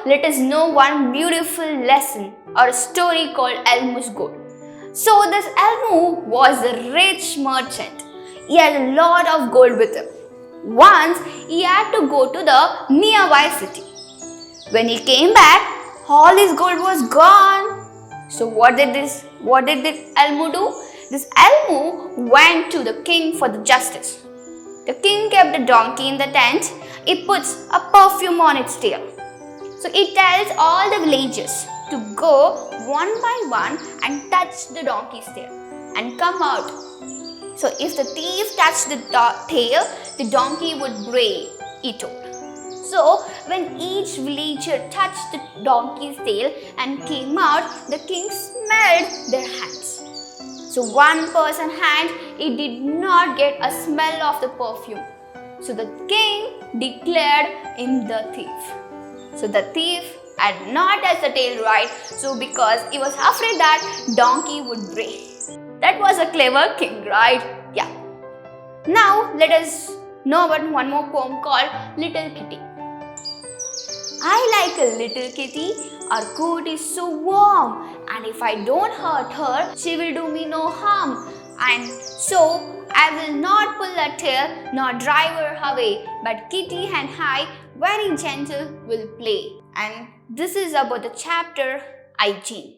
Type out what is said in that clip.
let us know one beautiful lesson or a story called Elmo's gold. So this Elmo was a rich merchant. He had a lot of gold with him. Once he had to go to the nearby city. When he came back, all his gold was gone. So what did this Elmo do? This Elmo went to the king for the justice. The king kept a donkey in the tent. He puts a perfume on its tail. So he tells all the villagers to go one by one and touch the donkey's tail and come out. So if the thief touched the tail, the donkey would bray, he told. So when each villager touched the donkey's tail and came out, the king smelled their hands. So one person's hand, he did not get a smell of the perfume. So the king declared him the thief. So the thief had not touched the tail right, so because he was afraid that donkey would bray. That was a clever king, right? Yeah. Now let us know about one more poem called Little Kitty. I like a little kitty, our coat is so warm, and if I don't hurt her, she will do me no harm. And so I will not pull her tail nor drive her away, but kitty and I, very gentle, will play. And this is about the chapter Hygiene.